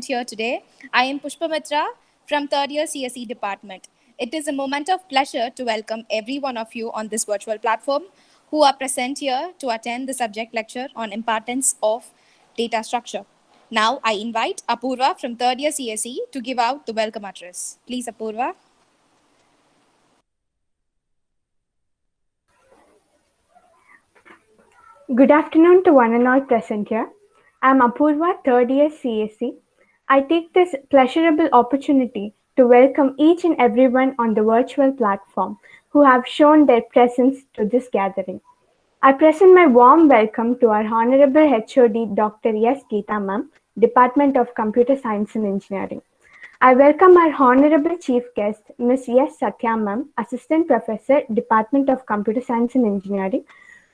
here today. I am Pushpamitra from third year CSE department. It is a moment of pleasure to welcome every one of you on this virtual platform who are present here to attend the subject lecture on importance of data structure. Now I invite Apoorva from third year CSE to give out the welcome address. Please, Apoorva. Good afternoon to one and all present here. I am Apoorva, third year CSE. I take this pleasurable opportunity to welcome each and everyone on the virtual platform who have shown their presence to this gathering. I present my warm welcome to our Honorable HOD Dr. S. Geetha Ma'am, Department of Computer Science and Engineering. I welcome our Honorable Chief Guest, Ms.S.Sathya Ma'am, Assistant Professor, Department of Computer Science and Engineering,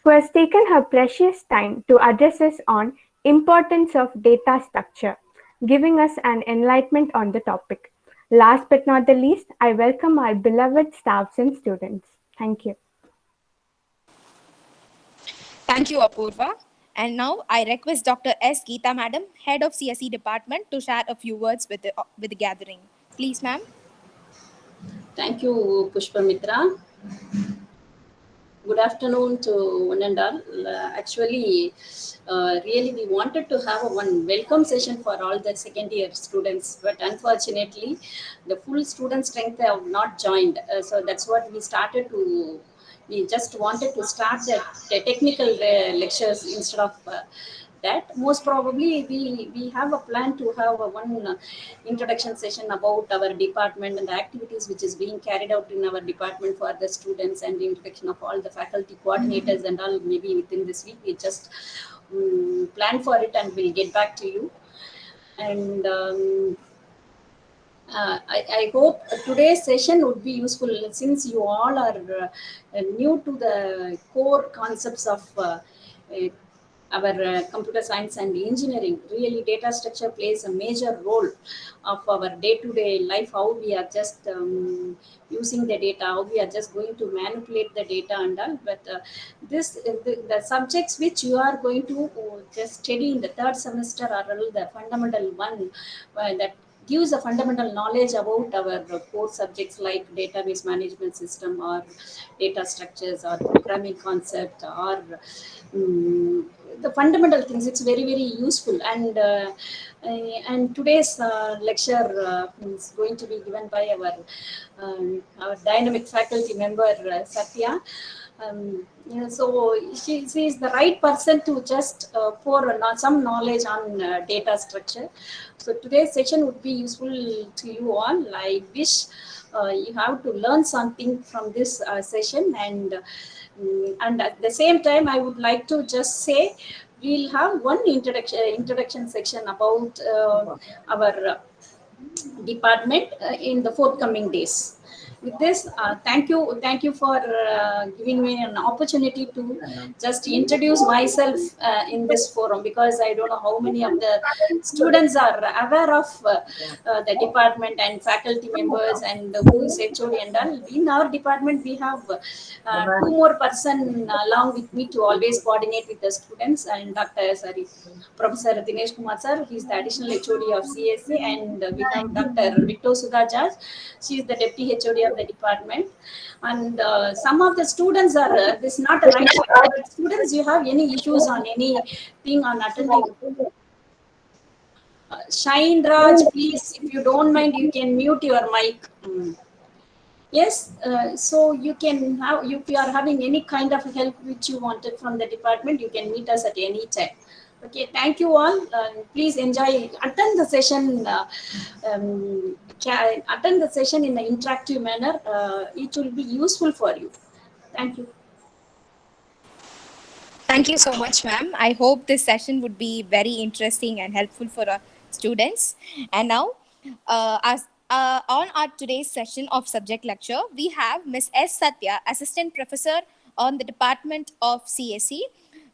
who has taken her precious time to address us on importance of data structure, giving us an enlightenment on the topic. Last but not the least, I welcome our beloved staffs and students. Thank you. Thank you, Apoorva. And now I request Dr. S. Geetha Madam, Head of CSE Department, to share a few words with the gathering. Please, ma'am. Thank you, Pushpamitra. Good afternoon to one and all. Really, we wanted to have one welcome session for all the second year students, but unfortunately, the full student strength have not joined. So that's what we started to. We just wanted to start the technical lectures instead of that. Most probably, we have a plan to have one introduction session about our department and the activities which is being carried out in our department for the students, and the introduction of all the faculty coordinators and all. Maybe within this week, we just plan for it, and we'll get back to you. And I hope today's session would be useful, since you all are new to the core concepts of our computer science and engineering. Really, data structure plays a major role of our day-to-day life, how we are just using the data, how we are just going to manipulate the data and all. But the subjects which you are going to just study in the third semester are all the fundamental one that gives a fundamental knowledge about our core subjects like database management system, or data structures, or programming concept, or the fundamental things. It's very, very useful. And today's lecture is going to be given by our dynamic faculty member, Sathya. So she is the right person to just pour some knowledge on data structure. So today's session would be useful to you all. I wish you have to learn something from this session, and at the same time, I would like to just say we'll have one introduction section about our department in the forthcoming days. With this, thank you for giving me an opportunity to just introduce myself in this forum, because I don't know how many of the students are aware of the department and faculty members and who is HOD and all. In our department, we have two more person along with me to always coordinate with the students, and Professor Dinesh Kumar sir, he is the additional HOD of CSE, and we have Dr. Victor Sudha Judge. She is the deputy HOD of the department. And some of the students are this is not a right time, but students, you have any issues on anything on attending? Shine Raj, please, if you don't mind, you can mute your mic. Yes, so you can have, if you are having any kind of help which you wanted from the department, you can meet us at any time. Okay, thank you all. Please enjoy, attend the session. Attend the session in an interactive manner. It will be useful for you. Thank you. Thank you so much, ma'am. I hope this session would be very interesting and helpful for our students. And now, on our today's session of subject lecture, we have Ms.S.Sathya, Assistant Professor on the Department of CSE.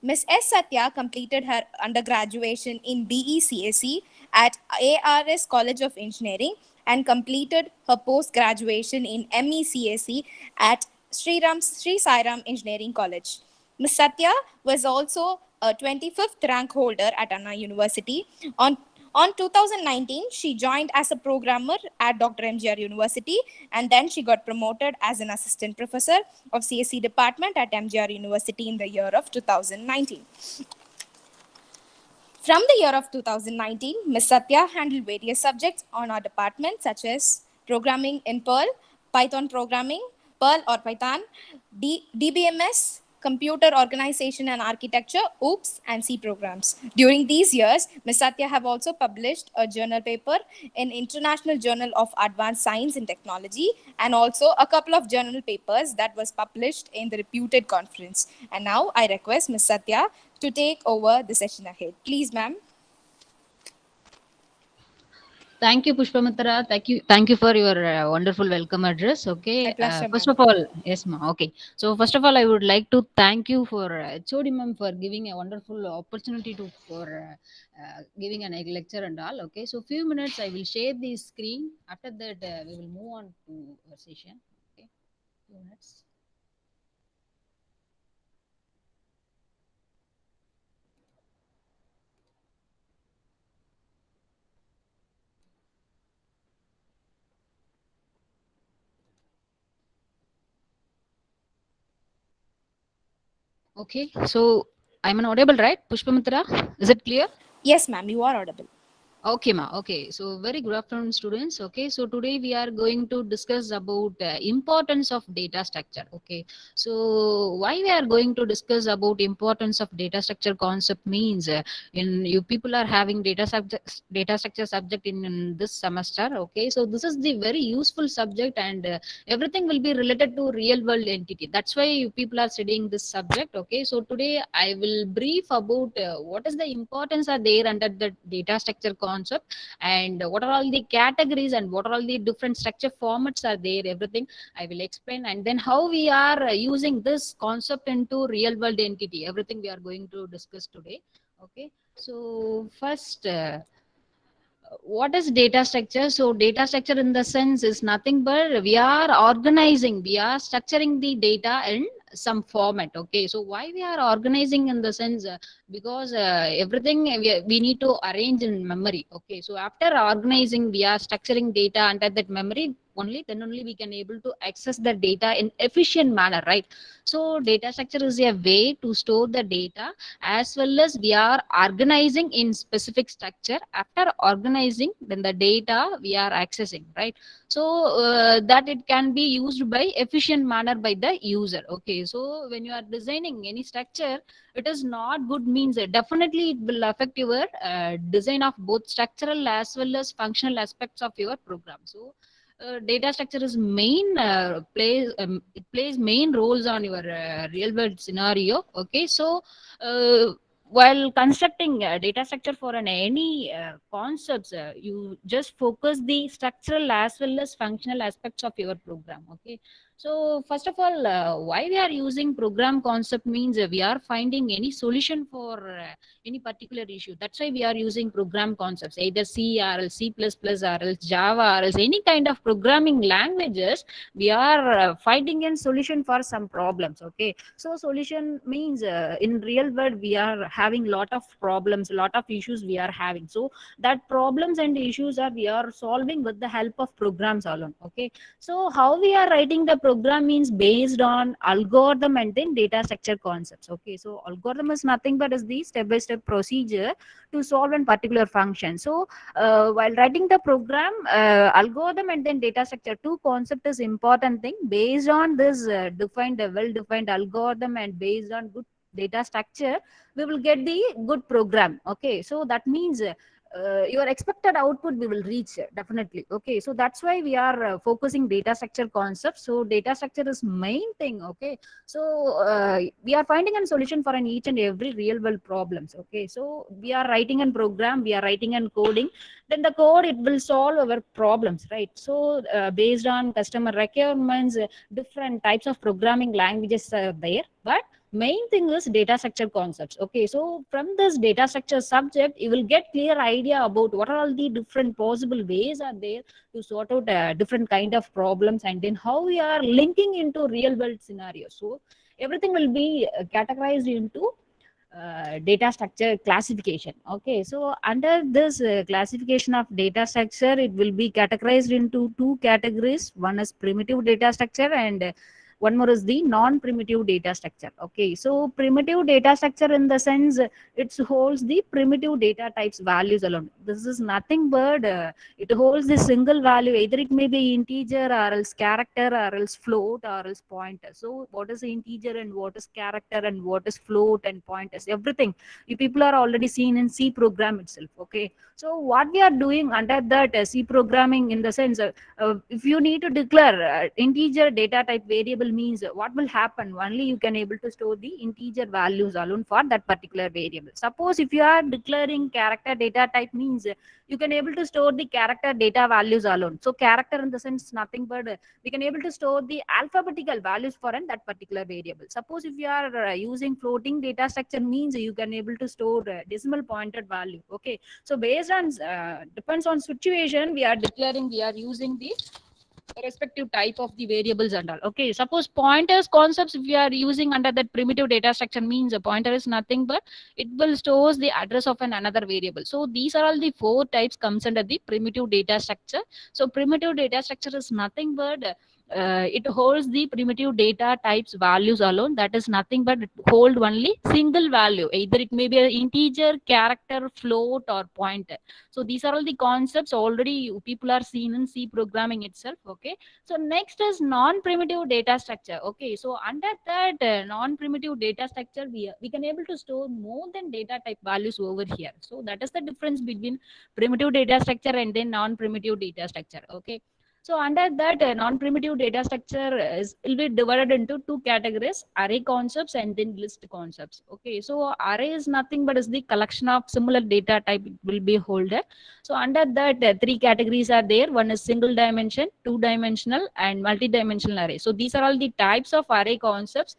Ms.S.Sathya completed her undergraduation in BE CSE at ARS College of Engineering and completed her post-graduation in ME CSE at Sri Sairam Engineering College. Ms. Sathya was also a 25th rank holder at Anna University. On On 2019, she joined as a programmer at Dr. MGR University, and then she got promoted as an assistant professor of CSE department at MGR University in the year of 2019. From the year of 2019, Ms. Sathya handled various subjects on our department, such as programming in Perl, Python programming, Perl or Python, DBMS, computer organization and architecture, OOPS, and C programs. During these years, Ms. Sathya have also published a journal paper in International Journal of Advanced Science and Technology, and also a couple of journal papers that was published in the reputed conference. And now I request Ms. Sathya to take over the session ahead. Please, ma'am. Thank you, Pushpamitra. Thank you for your wonderful welcome address. My Okay. pleasure, First ma'am. of all, yes, ma. Okay. So first of all, I would like to thank you for HOD ma'am for giving a wonderful opportunity to for giving a lecture and all. Okay. So few minutes, I will share the screen. After that, we will move on to our session. Okay. Few minutes. Okay. So I'm an audible, right, Pushpamitra? Is it clear? Yes, ma'am, you are audible. Okay, ma. Okay, so very good afternoon, students. Okay, so today we are going to discuss about importance of data structure. Okay, so why we are going to discuss about importance of data structure concept means in you people are having data structure subject in this semester. Okay, so this is the very useful subject and everything will be related to real world entity. That's why you people are studying this subject. Okay, so today I will brief about what is the importance are there under the data structure concept and what are all the categories and what are all the different structure formats are there, everything I will explain, and then how we are using this concept into real world entity, everything we are going to discuss today. Okay, so first what is data structure? So data structure in the sense is nothing but we are organizing, we are structuring the data in some format. Okay, so why we are organizing in the sense because everything we need to arrange in memory. Okay, so after organizing we are structuring data under that memory, only then only we can able to access the data in efficient manner, right? So data structure is a way to store the data as well as we are organizing in specific structure. After organizing, then the data we are accessing, right? So that it can be used by efficient manner by the user. Okay, so when you are designing any structure, it is not good means definitely it will affect your design of both structural as well as functional aspects of your program. So data structure is main plays it plays main roles on your real world scenario. Okay, so while constructing data structure for any concepts, you just focus the structural as well as functional aspects of your program. Okay, so first of all, why we are using program concept means we are finding any solution for any particular issue. That's why we are using program concepts, either C or else C++ or else Java or else any kind of programming languages. We are finding a solution for some problems. Okay, so solution means in real world we are having lot of problems, lot of issues we are having. So that problems and issues are we are solving with the help of programs alone. Okay, so how we are writing the program means based on algorithm and then data structure concepts. Okay, so algorithm is nothing but is the step by step procedure to solve a particular function. So while writing the program, algorithm and then data structure two concept is important thing. Based on this defined well defined algorithm and based on good data structure, we will get the good program. Okay, so that means your expected output we will reach definitely. Okay, so that's why we are focusing data structure concept. So data structure is main thing. Okay, so we are finding a solution for an each and every real world problems. Okay, so we are writing a program, we are writing and coding, then the code it will solve our problems, right? So based on customer requirements, different types of programming languages are there, but main thing is data structure concepts. Okay, so from this data structure subject you will get clear idea about what are all the different possible ways are there to sort out different kind of problems and then how we are linking into real world scenarios. So everything will be categorized into data structure classification. Okay, so under this classification of data structure, it will be categorized into two categories. One is primitive data structure, and one more is the non-primitive data structure. Okay, so primitive data structure in the sense it holds the primitive data types values alone. This is nothing but it holds the single value, either it may be integer or else character or else float or else pointer. So what is integer and what is character and what is float and pointers, everything you people are already seen in C program itself. Okay, so what we are doing under that C programming in the sense if you need to declare integer data type variable means what will happen, only you can able to store the integer values alone for that particular variable. Suppose if you are declaring character data type means you can able to store the character data values alone. So character in the sense nothing but we can able to store the alphabetical values for an that particular variable. Suppose if you are using floating data structure means you can able to store decimal pointed value. Okay, so based on depends on situation, we are declaring, we are using the respective type of the variables and all. Okay, suppose pointers concepts, if you are using under that primitive data structure means a pointer is nothing but it will stores the address of an another variable. So these are all the four types comes under the primitive data structure. So primitive data structure is nothing but it holds the primitive data types values alone. That is nothing but it hold only single value, either it may be an integer, character, float or pointer. So these are all the concepts already people are seen in C programming itself. Okay, so next is non-primitive data structure. Okay, so under that non-primitive data structure, we can able to store more than data type values over here. So that is the difference between primitive data structure and then non-primitive data structure. Okay, so under that non-primitive data structure is will be divided into two categories: array concepts and then list concepts. Okay, so array is nothing but is the collection of similar data type it will be holder. So under that three categories are there. One is single dimension, two dimensional and multi-dimensional array. So these are all the types of array concepts.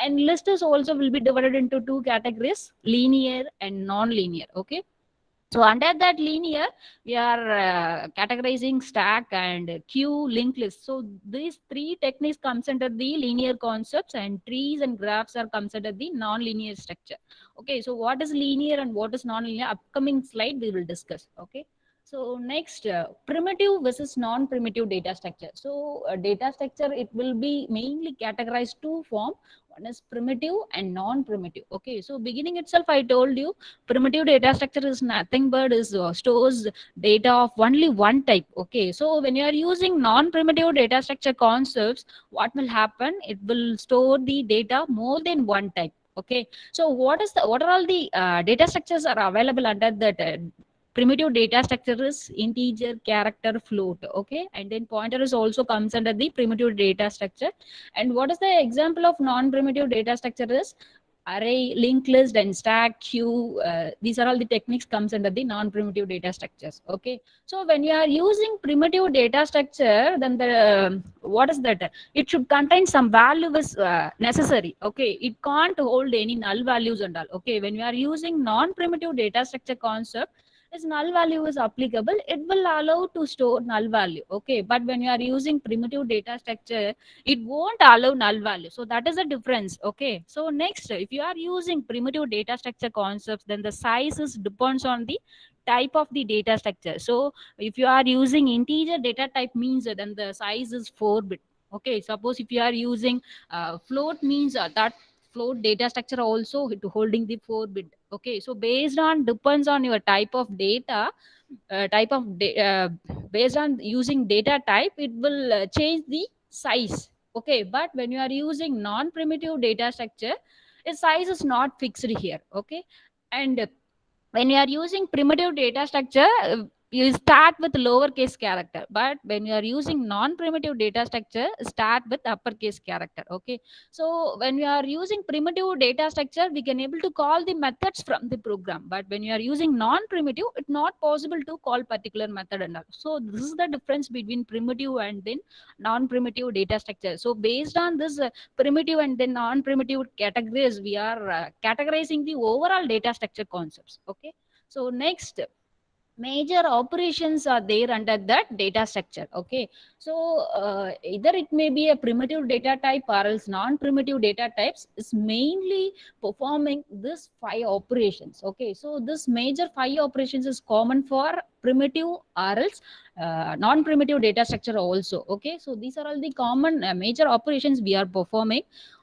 And list is also will be divided into two categories: linear and non-linear. Okay, so under that linear, we are categorizing stack and queue, linked list. So these three techniques comes under the linear concepts, and trees and graphs are comes under the non-linear structure. Okay, so what is linear and what is non-linear? Upcoming slide we will discuss. Okay. So next, primitive versus non-primitive data structure. So data structure, it will be mainly categorized two form. One is primitive and non-primitive. Okay, so beginning itself, I told you primitive data structure is nothing but is stores data of only one type. Okay, so when you are using non-primitive data structure concepts, what will happen, it will store the data more than one type. Okay, so what are all the data structures are available under that primitive data structure is integer, character, float. Okay, and then pointer is also comes under the primitive data structure. And what is the example of non-primitive data structure is array, linked list and stack, queue. These are all the techniques comes under the non-primitive data structures. Okay, so when you are using primitive data structure, then the what is that, it should contain some value is necessary. Okay, it can't hold any null values and all. Okay, when you are using non-primitive data structure concept, is null value is applicable, it will allow to store null value. Okay, but when you are using primitive data structure, it won't allow null value. So that is the difference. Okay, so next, if you are using primitive data structure concepts, then the size is depends on the type of the data structure. So if you are using integer data type means then the size is 4-bit. Okay, suppose if you are using float means that float data structure also holding the 4-bit. Okay, so based on depends on your type of data, type of based on using data type, it will change the size. Okay, but when you are using non-primitive data structure, its size is not fixed here. Okay, and when you are using primitive data structure, you start with lowercase character, but when you are using non-primitive data structure, start with uppercase character. Okay, so when you are using primitive data structure, we can able to call the methods from the program, but when you are using non-primitive, it's not possible to call particular method and all. So this is the difference between primitive and then non-primitive data structure. So based on this primitive and then non-primitive categories, we are categorizing the overall data structure concepts. Okay, so next, major operations are there under that data structure. Okay, so either it may be a primitive data type or else non-primitive data types is mainly performing this 5 operations. Okay, so this major 5 operations is common for primitive or else non-primitive data structure also. Okay, so these are all the common major operations we are performing.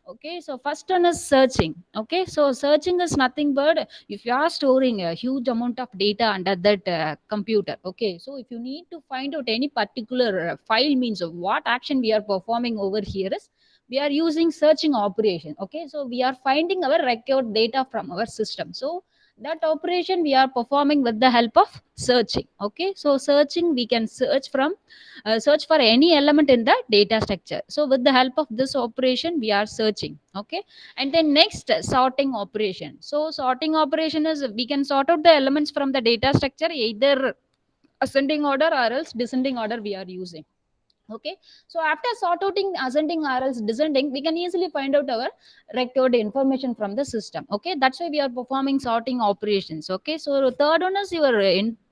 Okay, so first one is searching. Okay, so searching is nothing but if you are storing a huge amount of data under that computer. Okay, so if you need to find out any particular file, means of what action we are performing over here is we are using searching operation. Okay, so we are finding our record data from our system, so that operation we are performing with the help of searching. Okay, so searching, we can search for any element in the data structure. So with the help of this operation we are searching. Okay, and then next, sorting operation. So sorting operation is we can sort out the elements from the data structure either ascending order or else descending order we are using. Okay, so after sort outing ascending or else descending, we can easily find out our record information from the system. Okay, that's why we are performing sorting operations. Okay, so third one is your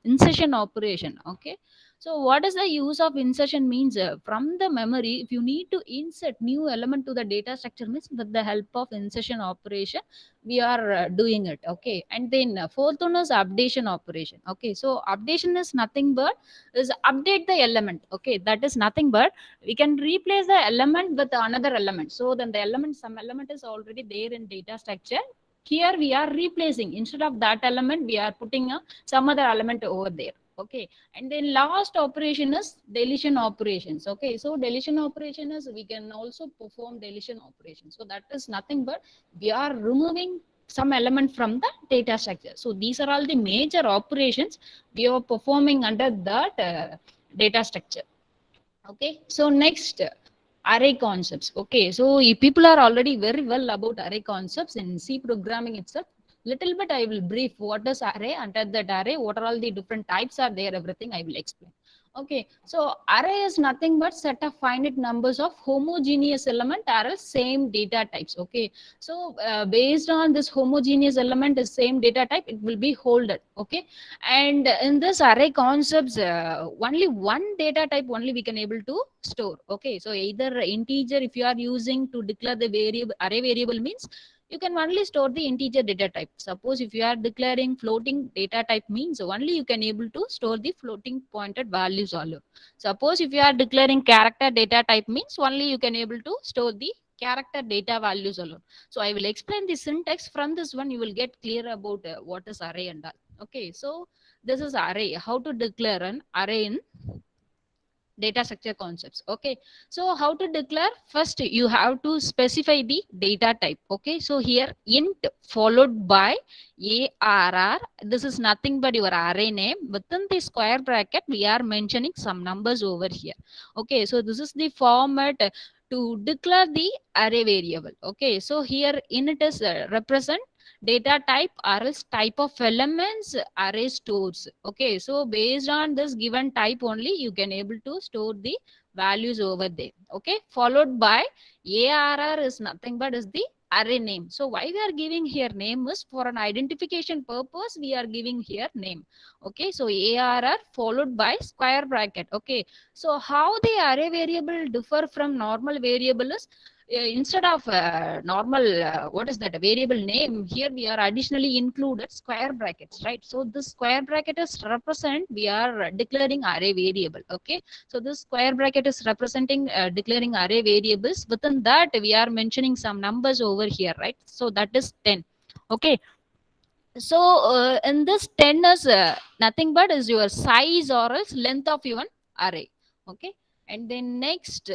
insertion operation. Okay, so what is the use of insertion means, from the memory if you need to insert new element to the data structure, means with the help of insertion operation we are doing it. Okay, and then fourth one is updation operation. Okay, so updation is nothing but is update the element. Okay, that is nothing but we can replace the element with another element. So then the element, some element is already there in data structure, here we are replacing, instead of that element we are putting some other element over there. Okay, and then last operation is deletion operations. Okay, so deletion operation is we can also perform deletion operations, so that is nothing but we are removing some element from the data structure. So these are all the major operations we are performing under that data structure. Okay, so next, array concepts. Okay, so people are already very well about array concepts in C programming itself. Little bit I will brief what is array, under that array what are all the different types are there, everything I will explain. Okay, so array is nothing but set of finite numbers of homogeneous element or else same data types. Okay, so based on this homogeneous element is same data type, it will be holded. Okay, and in this array concepts, only one data type only we can able to store. Okay, so either integer, if you are using to declare the variable, array variable means you can only store the integer data type. Suppose if you are declaring floating data type means only you can able to store the floating pointed values all. Suppose if you are declaring character data type means only you can able to store the character data values alone. So I will explain the syntax. From this one you will get clear about what is array and all. Okay, so this is array, how to declare an array in data structure concepts. Okay, so how to declare, first you have to specify the data type. Okay, so here int followed by arr, this is nothing but your array name. Within the square bracket we are mentioning some numbers over here. Okay, so this is the format to declare the array variable. Okay, so here init is represent data type or else type of elements array stores. Okay, so based on this given type only you can able to store the values over there. Okay, followed by arr is nothing but is the array name. So why we are giving here name is for an identification purpose we are giving here name. Okay, so arr followed by square bracket. Okay, so how the array variable differ from normal variable is, instead of normal what is that variable name, here we are additionally included square brackets, right? So this square bracket is represent we are declaring array variable. Okay, so this square bracket is representing declaring array variables. Within that we are mentioning some numbers over here, right? So that is 10. Okay, so in this 10 is nothing but is your size or else length of your array. Okay, and then next,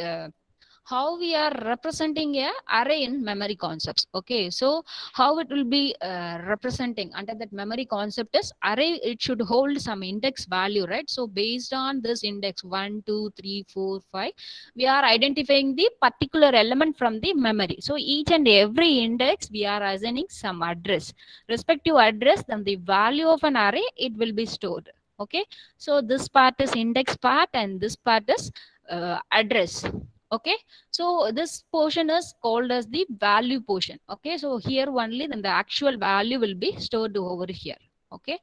how we are representing a array in memory concepts. Okay, so how it will be representing under that memory concept is array, it should hold some index value, right? So based on this index 1 2 3 4 5 we are identifying the particular element from the memory. So each and every index we are assigning some address, respective address, then the value of an array it will be stored. Okay, so this part is index part and this part is address. Okay, so this portion is called as the value portion. Okay, so here only then the actual value will be stored over here. Okay,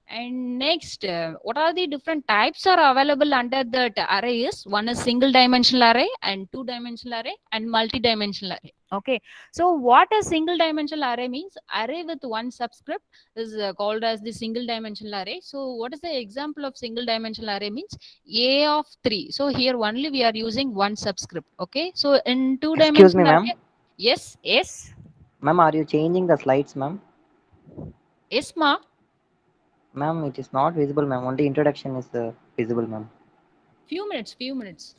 And next, what are the different types are available under that array is one is single dimensional array and two dimensional array and multi-dimensional array. Okay. So what a single dimensional array means? Array with one subscript is called as the single dimensional array. So what is the example of single dimensional array means? A of 3. So here only we are using one subscript. Okay. So in two Excuse me, dimensional ma'am. array, yes, yes, Ma'am, are you changing the slides, ma'am? yes, ma. Ma'am, it is not visible, ma'am. Only introduction is visible, ma'am. Few minutes, few minutes.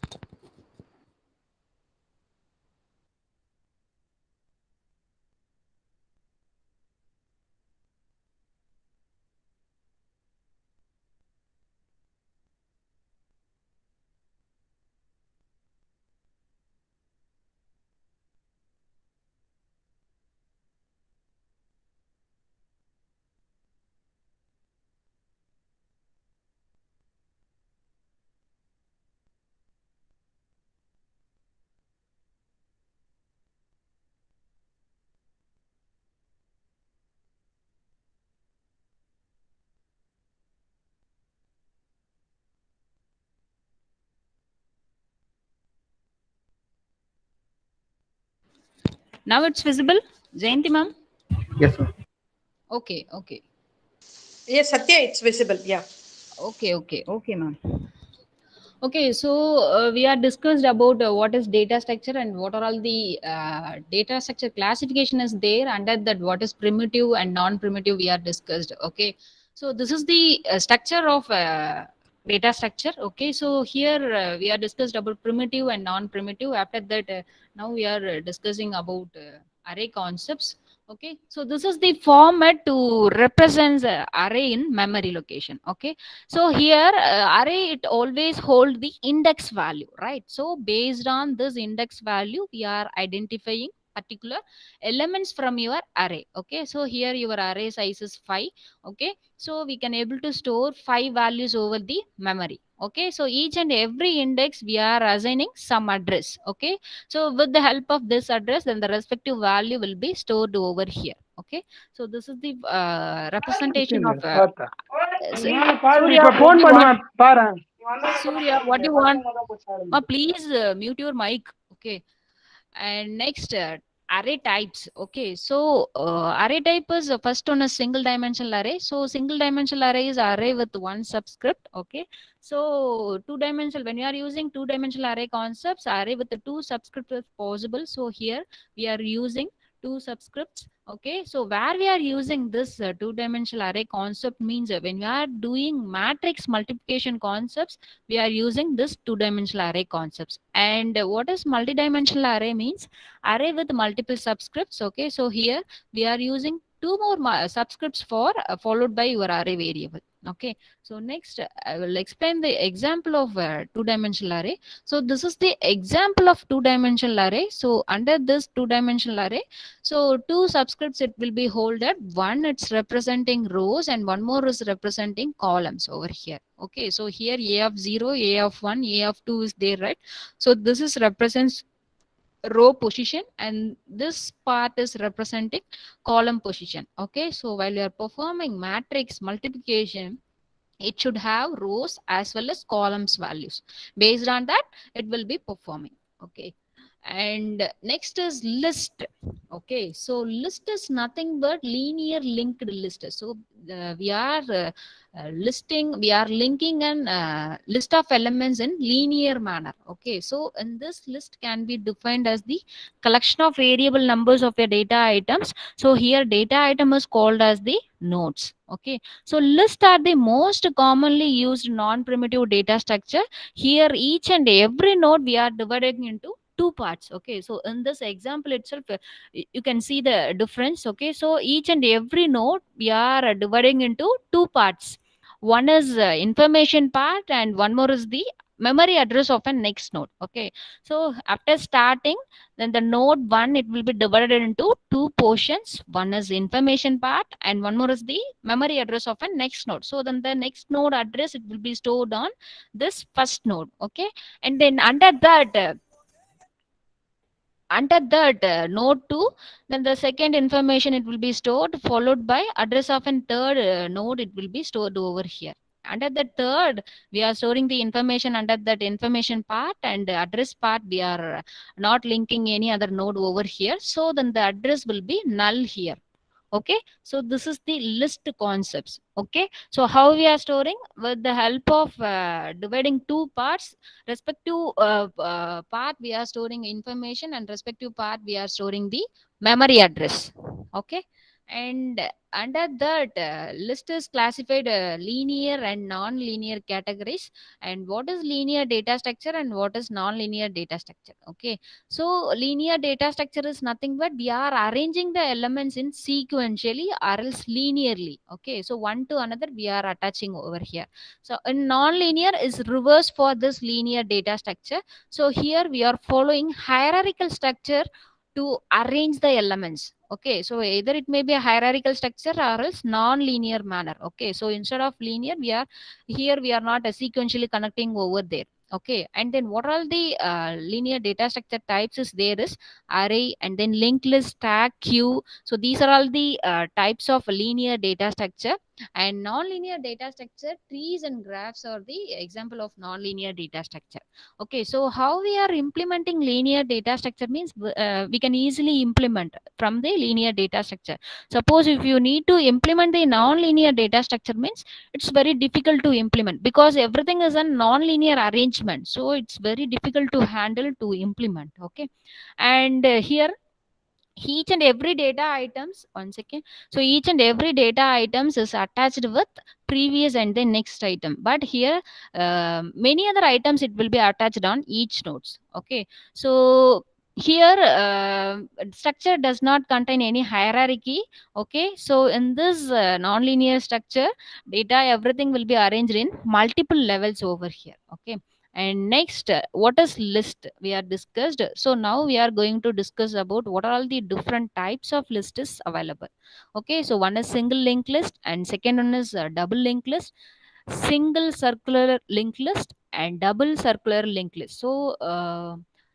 Now it's visible, Jayanti ma'am. Yes, sir. Okay, okay, Yes, Satya, it's visible. Yeah. okay, okay, okay, ma'am. Okay, so we are discussed about what is data structure and what are all the data structure classification is there under that what is primitive and non-primitive we are discussed. Okay, so this is the structure of data structure. Okay, so here we are discussed about primitive and non-primitive. After that, now we are discussing about array concepts. Okay, so this is the format to represent array in memory location. Okay, so here array it always hold the index value, right? So based on this index value we are identifying particular elements from your array. Okay, so here your array size is 5. Okay, so we can able to store 5 values over the memory. Okay, so each and every index we are assigning some address. Okay, so with the help of this address then the respective value will be stored over here. Okay, so this is the representation of பார்த்தா S- நானும் பாரு Surya, இப்ப what phone do you want? பண்ணுவேன் பாரு Surya, what do you want? Ma, please mute your mic. Okay. And next, array types. Okay. So, array type is first one is single dimensional array. So, single dimensional array is array with one subscript. Okay. So, two dimensional, when you are using two dimensional array concepts, array with the two subscripts is possible. So, here we are using two subscripts. Okay, so where we are using this two dimensional array concept means when we are doing matrix multiplication concepts we are using this two dimensional array concepts. And what is multi-dimensional array means? Array with multiple subscripts. Okay, so here we are using two more subscripts for followed by your array variable. Okay, so next I will explain the example of two dimensional array. So this is the example of two dimensional array. So under this two dimensional array, so two subscripts it will be holded. One it's representing rows and one more is representing columns over here. Okay, so here a of 0, a of 1, a of 2 is there, right? So this is represents row position and this part is representing column position. Okay, so while you are performing matrix multiplication it should have rows as well as columns values. Based on that it will be performing. Okay, and next is list. Okay, so list is nothing but linear linked list. So we are linking an list of elements in linear manner. Okay, so in this list can be defined as the collection of variable numbers of your data items. So here data item is called as the nodes. Okay, so lists are the most commonly used non-primitive data structure. Here each and every node we are dividing into two parts. Okay, so in this example itself you can see the difference. Okay, so each and every node we are dividing into two parts. One is information part and one more is the memory address of a next node. Okay, so after starting then the node 1 it will be divided into two portions. One is information part and one more is the memory address of a next node. So then the next node address it will be stored on this first node. Okay, and then under that under that node 2, then the second information it will be stored, followed by address of a third node it will be stored over here. Under the third, we are storing the information under that information part, and the address part we are not linking any other node over here, so then the address will be null here. Okay, so this is the list concepts. Okay, so how we are storing, with the help of dividing two parts, respective part we are storing information, and respective part we are storing the memory address. Okay, and under that list is classified linear and non-linear categories. And what is linear data structure and what is non-linear data structure? Okay, so linear data structure is nothing but we are arranging the elements in sequentially or else linearly. Okay, so one to another we are attaching over here. So in non-linear is reverse for this linear data structure. So here we are following hierarchical structure to arrange the elements. Okay, so either it may be a hierarchical structure or else non-linear manner. Okay, so instead of linear, we are here we are not sequentially connecting over there. Okay, and then what are the linear data structure types is there is array, and then linked list, stack, queue. So these are all the types of linear data structure. And non-linear data structure, trees and graphs are the example of non-linear data structure. Okay, so how we are implementing linear data structure means we can easily implement from the linear data structure. Suppose if you need to implement the non-linear data structure means it's very difficult to implement, because everything is a non-linear arrangement, so it's very difficult to handle to implement. Okay, and here each and every data items, one second, so each and every data items is attached with previous and the next item, but here many other items it will be attached on each nodes. Okay, so here structure does not contain any hierarchy. Okay, so in this non-linear structure, data everything will be arranged in multiple levels over here. Okay, and next, what is list we are discussed. So now we are going to discuss about what are all the different types of list is available. Okay, so one is single linked list, and second one is double linked list, single circular linked list, and double circular linked list. So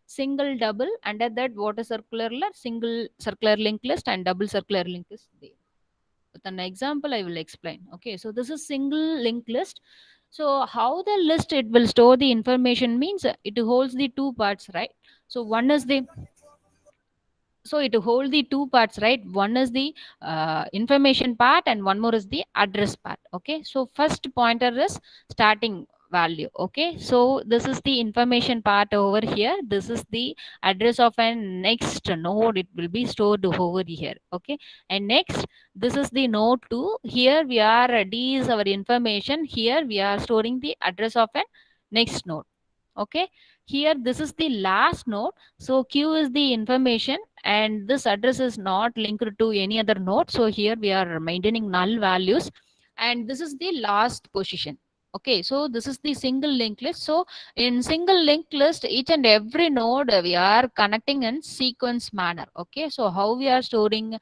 single double, under that what is circular list, single circular linked list, and double circular linked list there. With an example I will explain. Okay, so this is single linked list. So how the list it will store the information means it holds the two parts, right? So one is the, so it hold the two parts, right? One is the information part, and one more is the address part. Okay, so first pointer is starting value. Okay, so this is the information part over here, this is the address of a next node, it will be stored over here. Okay, and next, this is the node 2, here we are d is our information, here we are storing the address of a next node. Okay, here this is the last node, so q is the information, and this address is not linked to any other node, so here we are maintaining null values, and this is the last position. Okay, so this is the single linked list. So in single linked list, each and every node we are connecting in sequence manner. Okay, so how we are storing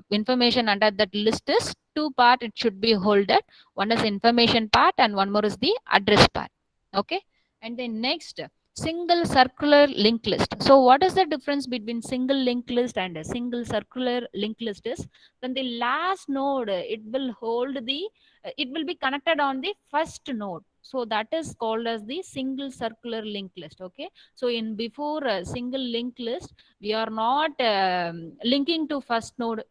information under that list is two part it should be holded, one is information part and one more is the address part. Okay, and then next, single circular linked list. So what is the difference between single linked list and a single circular linked list is, then the last node it will hold the it will be connected on the first node, so that is called as the single circular linked list. Okay, so in before single linked list, we are not linking to first node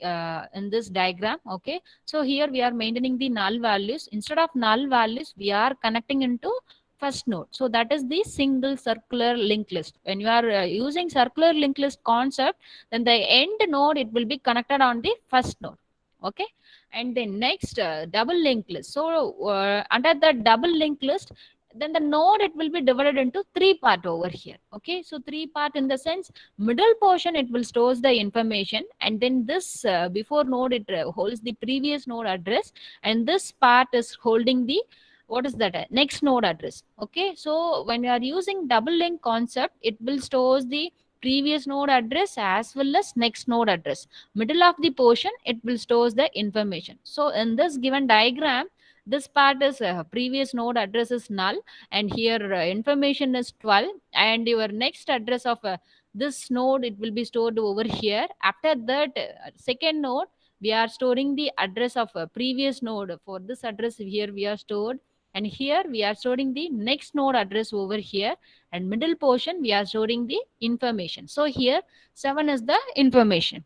in this diagram. Okay, so here we are maintaining the null values, instead of null values we are connecting into first node, so that is the single circular linked list. When you are using circular linked list concept, then the end node it will be connected on the first node. Okay, and then next, double linked list. So under the double linked list, then the node it will be divided into three part over here. Okay, so three part in the sense, middle portion it will stores the information, and then this before node it holds the previous node address, and this part is holding the, what is that, next node address. Okay, so when you are using double link concept, it will stores the previous node address as well as next node address. Middle of the portion it will stores the information. So in this given diagram, this part is previous node address is null, and here information is 12, and your next address of this node, it will be stored over here. After that, second node, we are storing the address of a previous node. For this address here we are stored, and here we are storing the next node address over here, and middle portion we are storing the information. So here 7 is the information.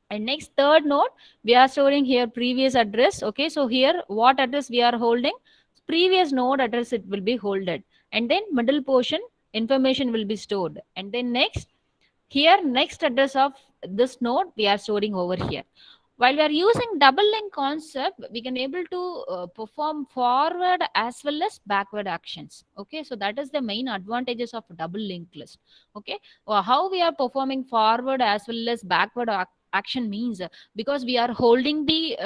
And next, third node, we are storing here previous address. Okay, so here what address we are holding, previous node address it will be holded, and then middle portion information will be stored. And then next, here next address of this node we are storing over here. While we are using double link concept, we can able to perform forward as well as backward actions. Okay, so that is the main advantages of double linked list. Okay, how we are performing forward as well as backward action means, because we are holding the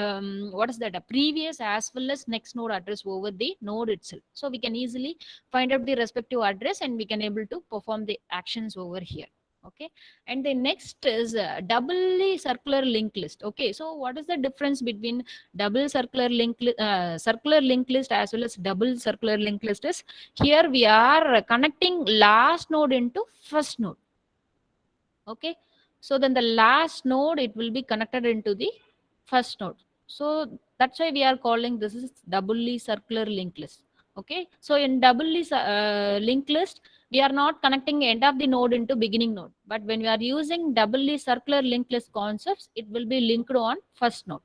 what is that, a previous as well as next node address over the node itself, so we can easily find out the respective address and we can able to perform the actions over here. Okay, and the next is doubly circular linked list. Okay, so what is the difference between double circular linked list as well as double circular linked list is, here we are connecting last node into first node. Okay, so then the last node it will be connected into the first node, so that's why we are calling this is doubly circular linked list. Okay, so in doubly linked list, we are not connecting end of the node into beginning node, but when we are using doubly circular linked list concepts, it will be linked on first node.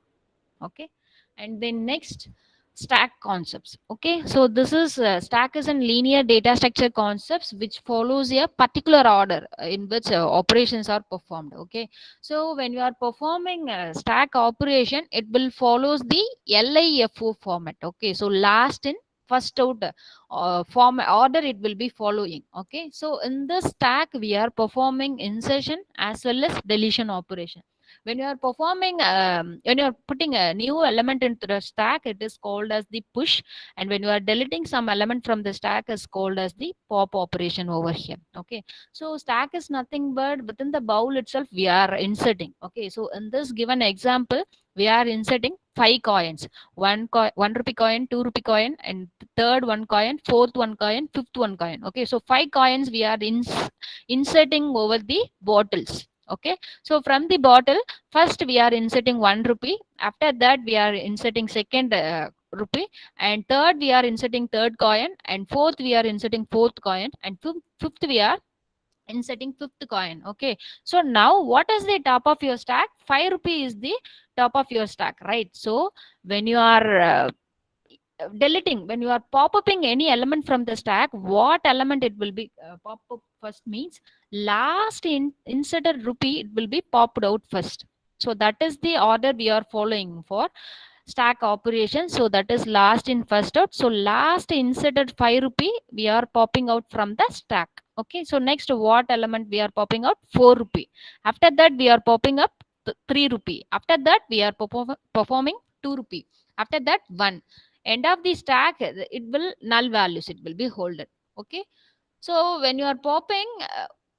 Okay, and then next, stack concepts. Okay, so this is stack is in linear data structure concepts which follows a particular order in which operations are performed. Okay, so when you are performing stack operation, it will follows the LIFO format. Okay, so last in first out form order it will be following. Okay, so in this stack we are performing insertion as well as deletion operation. When you are performing when you are putting a new element into the stack, it is called as the push, and when you are deleting some element from the stack is called as the pop operation over here. Okay, so stack is nothing but within the bowl itself we are inserting. Okay, so in this given example, we are inserting 5 coins, one rupee coin, 2 rupee coin, and third one coin, fourth one coin, fifth one coin. Okay, so 5 coins we are inserting over the bottles. Okay, so from the bottle, first we are inserting 1 rupee. After that, we are inserting second rupee, and third we are inserting third coin, and fourth we are inserting fourth coin, and fifth we are inserting fifth coin. Okay, so now what is the top of your stack? 5 rupee is the top of your stack, right? So when you are deleting, when you are pop-upping any element from the stack, what element it will be pop up first means last inserted rupee it will be popped out first. So that is the order we are following for stack operation. So that is last in first out, so last inserted 5 rupee we are popping out from the stack. Okay, so next, what element we are popping out? 4 rupee. After that we are popping up 3 rupee. After that we are performing 2 rupee. After that 1. End of the stack it will null values it will be holded. Okay, so when you are popping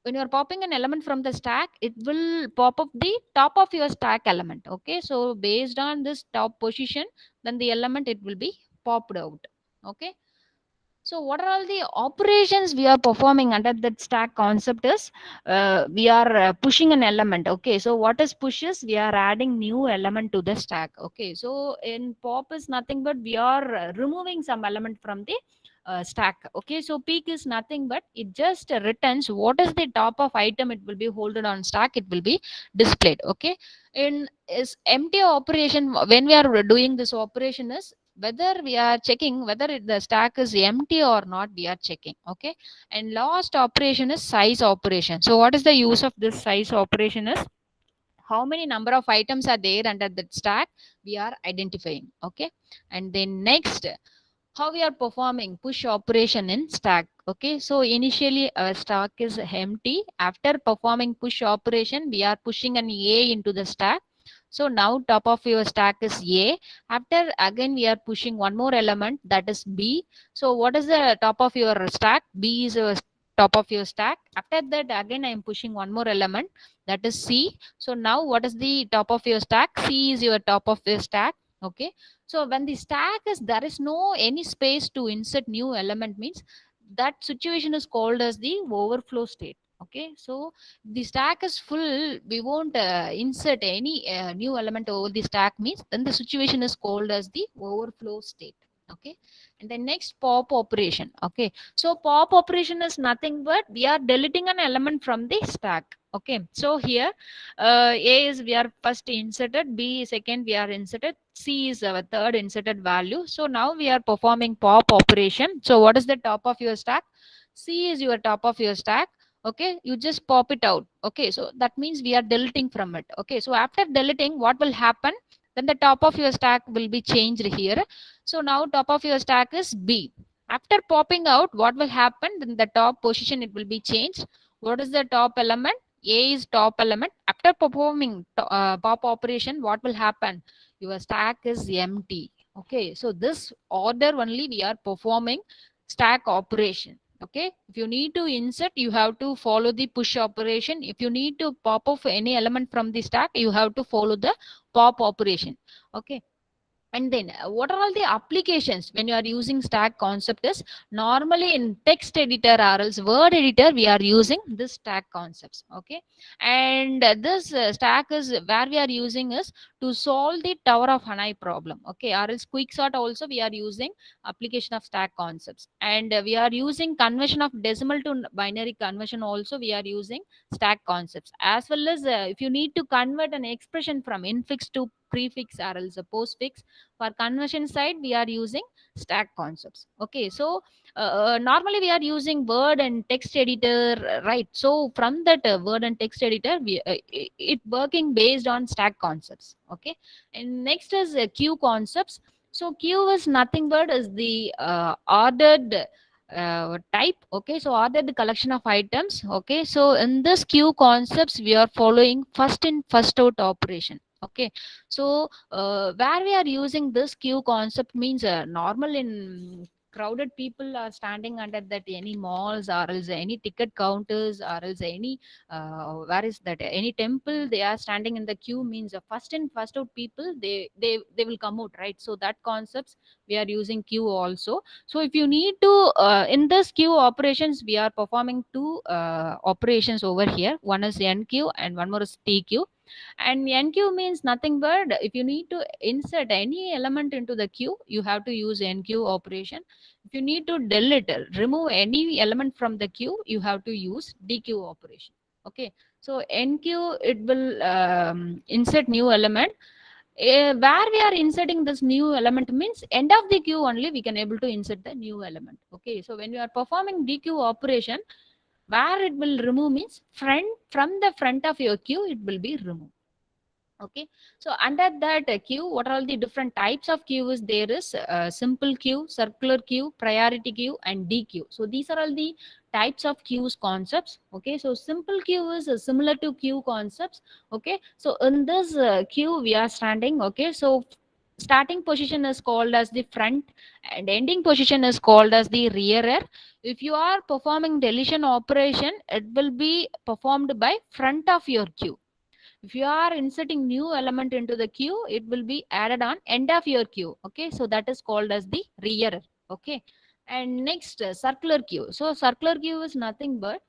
an element from the stack, it will pop up the top of your stack element. Okay, so based on this top position, then the element it will be popped out. Okay, so what are all the operations we are performing under that stack concept is, we are pushing an element. Okay, so what is pushes? We are adding new element to the stack. Okay, so in pop is nothing but we are removing some element from the stack. Okay, so peak is nothing but it just returns what is the top of item it will be holded on stack, it will be displayed. Okay, in is empty operation, when we are doing this operation is whether we are checking whether the stack is empty or not, we are checking. Okay, and last operation is size operation. So what is the use of this size operation is, how many number of items are there under that stack we are identifying. Okay, and then next, how we are performing push operation in stack. Okay, so initially our stack is empty. After performing push operation, we are pushing an A into the stack. So now top of your stack is A. After again we are pushing one more element, that is B. So what is the top of your stack? B is your top of your stack. After that again I am pushing one more element, that is C. So now what is the top of your stack? C is your top of your stack. Okay, So when the stack is there is no any space to insert new element means that situation is called as the overflow state. Okay, so the stack is full, we won't insert any new element over the stack means then the situation is called as the overflow state. Okay, and the next pop operation. Okay, so pop operation is nothing but we are deleting an element from the stack. Okay, so here A is we are first inserted, B is second we are inserted, C is our third inserted value. So now we are performing pop operation. So what is the top of your stack? C is your top of your stack. Okay, you just pop it out. Okay, so that means we are deleting from it. Okay, so after deleting, what will happen? Then the top of your stack will be changed here. So now top of your stack is B. After popping out, what will happen? Then the top position it will be changed. What is the top element? A is top element. After performing pop operation, what will happen? Your stack is empty. Okay, so this order only we are performing stack operation. Okay, if you need to insert, you have to follow the push operation. If you need to pop off any element from the stack, you have to follow the pop operation. Okay, and then what are all the applications when you are using stack concept is normally in text editor or else word editor we are using this stack concepts. Okay, and this stack is where we are using is to solve the tower of Hanai problem. Okay, or else quick sort also we are using application of stack concepts, and we are using conversion of decimal to binary conversion also we are using stack concepts, as well as if you need to convert an expression from infix to prefix or else a postfix, for conversion side we are using stack concepts. Okay, so normally we are using word and text editor, right? So from that word and text editor we it working based on stack concepts. Okay, and next is queue concepts. So queue is nothing but is the ordered type. Okay, so ordered collection of items. Okay, so in this queue concepts we are following first in first out operation. Okay, so where we are using this queue concept means normal in crowded people are standing under that any malls or else any ticket counters or else any where is that any temple they are standing in the queue means first in first out people they will come out, right? So that concepts we are using queue also. So if you need to in this queue operations we are performing two operations over here. One is NQ and one more is TQ. And NQ means nothing but if you need to insert any element into the queue, you have to use NQ operation. If you need to delete, remove any element from the queue, you have to use DQ operation. Okay, so NQ it will insert new element. Where we are inserting this new element means end of the queue only we can able to insert the new element. Okay, so when you are performing DQ operation, where it will remove means front from the front of your queue it will be removed. Okay, so under that queue what are all the different types of queue is there is simple queue, circular queue, priority queue and DQ. So these are all the types of queues concepts. Okay, so simple queue is similar to queue concepts. Okay, so in this queue we are standing. Okay, so starting position is called as the front and ending position is called as the rear. If you are performing deletion operation it will be performed by front of your queue. If you are inserting new element into the queue it will be added on end of your queue. Okay, so that is called as the rear. Okay, and next circular queue. So circular queue is nothing but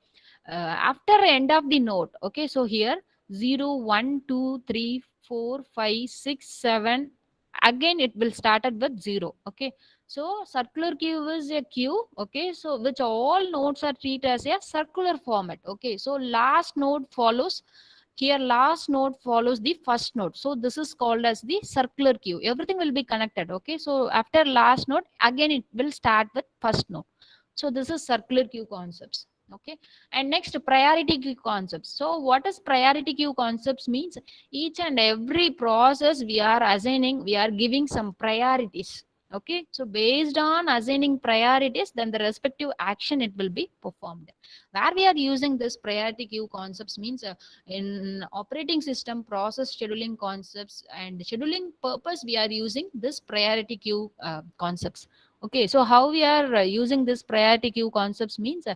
after end of the node. Okay, so here 0 1 2 3 4 5 6 7 again it will started with 0. Okay, so circular queue is a queue. Okay, so which all nodes are treated as a circular format. Okay, so last node follows here, last node follows the first node. So this is called as the circular queue. Everything will be connected. Okay, so after last node again it will start with first node. So this is circular queue concepts. Okay, and next priority queue concepts. So what is priority queue concepts means each and every process we are assigning, we are giving some priorities. Okay, so based on assigning priorities then the respective action it will be performed. Where we are using this priority queue concepts means in operating system process scheduling concepts and scheduling purpose we are using this priority queue concepts. Okay, so how we are using this priority queue concepts means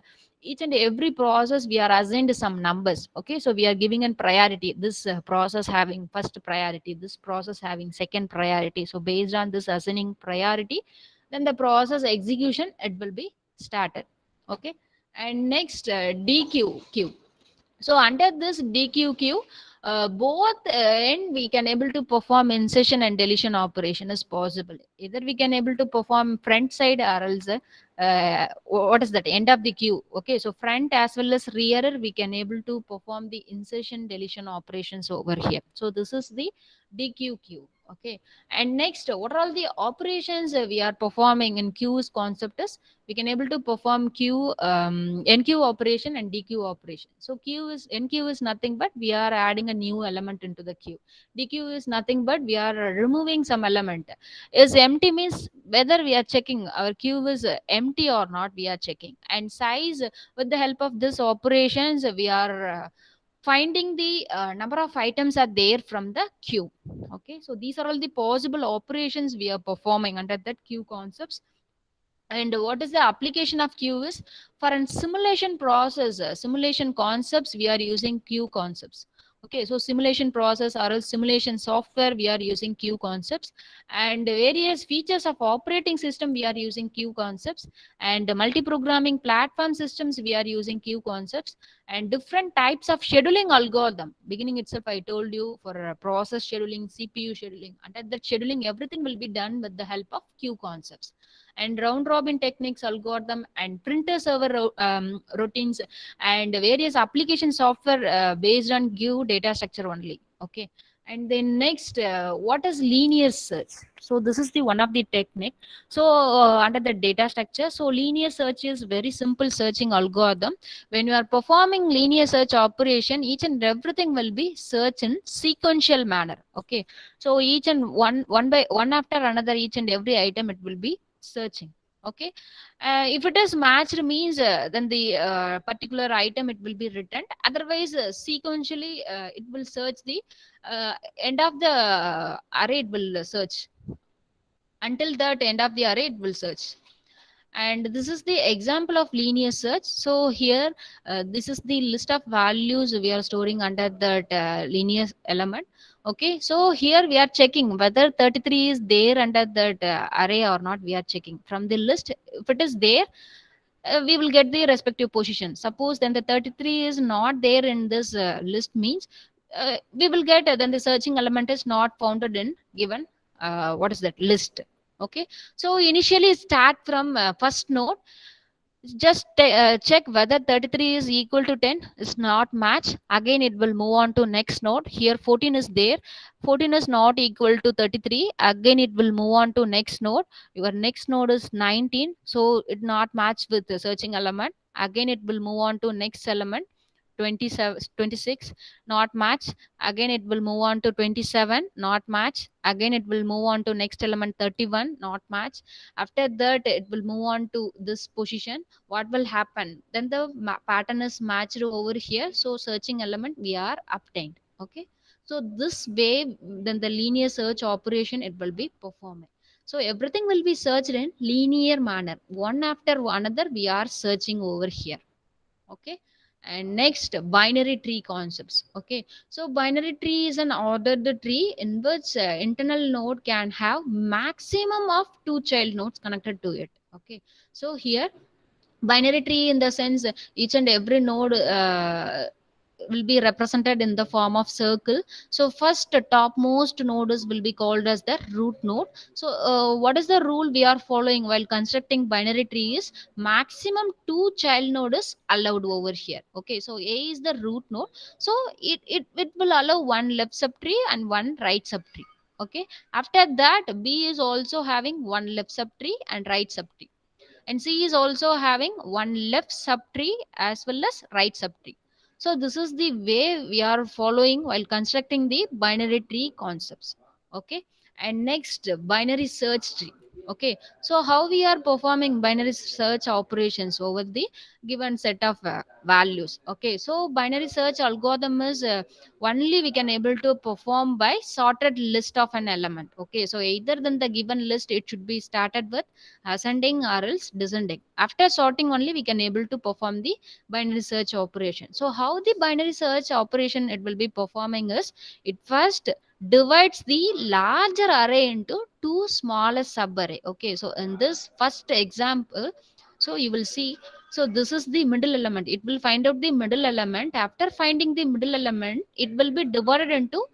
each and every process we are assigned some numbers. Okay, so we are giving a priority, this process having first priority, this process having second priority. So based on this assigning priority, then the process execution it will be started. Okay, and next DQ queue. So under this DQQ, both end we can able to perform insertion and deletion operation is possible. Either we can able to perform front side or else what is that, end of the queue. Okay, so front as well as rear we can able to perform the insertion deletion operations over here. So this is the DQQ. Okay, and next what are all the operations we are performing in queues concept is we can able to perform NQ operation and DQ operation. So NQ is nothing but we are adding a new element into the queue. DQ is nothing but we are removing some element. Is empty means whether we are checking our queue is empty or not, we are checking. And size, with the help of this operations we are finding the number of items are there from the queue. Okay, so these are all the possible operations we are performing under that queue concepts. And what is the application of queue is for a simulation process, simulation concepts we are using queue concepts. Okay, so simulation process or else simulation software we are using queue concepts, and various features of operating system we are using queue concepts, and multi-programming platform systems we are using queue concepts, and different types of scheduling algorithm. Beginning itself I told you for process scheduling, CPU scheduling, and that scheduling everything will be done with the help of queue concepts. And round robin techniques algorithm and printer server routines and various application software based on give data structure only. Okay, and then next what is linear search? So this is the one of the technique. So under the data structure, so linear search is very simple searching algorithm. When you are performing linear search operation, each and everything will be search in sequential manner. Okay, so each and one by one after another, each and every item it will be searching. Okay, if it is matched means then the particular item it will be returned. Otherwise sequentially it will search the end of the array, it will search until that end of the array it will search. And this is the example of linear search. So here this is the list of values we are storing under that linear element. Okay, so here we are checking whether 33 is there under that array or not. We are checking from the list. If it is there, we will get the respective position. Suppose then the 33 is not there in this list means we will get then the searching element is not founded in given what is that list. Okay, so initially start from first node. Just check whether 33 is equal to 10. Is not match, again it will move on to next node. Here 14 is there, 14 is not equal to 33, again it will move on to next node. Your next node is 19, so it not match with the searching element. Again it will move on to next element. 27 26 not match, again it will move on to 27 not match, again it will move on to next element 31 not match. After that it will move on to this position. What will happen then, the pattern is matched over here, so searching element we are obtained. Okay, so this way then the linear search operation it will be performed. So everything will be searched in linear manner, one after another we are searching over here. Okay, and next binary tree concepts. Okay, so binary tree is an ordered tree in which internal node can have maximum of two child nodes connected to it. Okay, so here binary tree in the sense each and every node will be represented in the form of circle. So first topmost node is will be called as the root node. So what is the rule we are following while constructing binary tree is maximum two child node is allowed over here. Okay, so A is the root node, so it will allow one left subtree and one right subtree. Okay, after that B is also having one left subtree and right subtree, and C is also having one left subtree as well as right subtree. So this is the way we are following while constructing the binary tree concepts. Okay, and next binary search tree. Okay, so how we are performing binary search operations over the given set of values. Okay, so binary search algorithm is only we can able to perform by sorted list of an element. Okay, so either than the given list it should be started with ascending or else descending. After sorting only we can able to perform the binary search operation. So how the binary search operation it will be performing is, it first divides the larger array into two smaller subarray. Okay, so in this first example, so you will see, so this is the middle element, it will find out the middle element. After finding the middle element, it will be divided into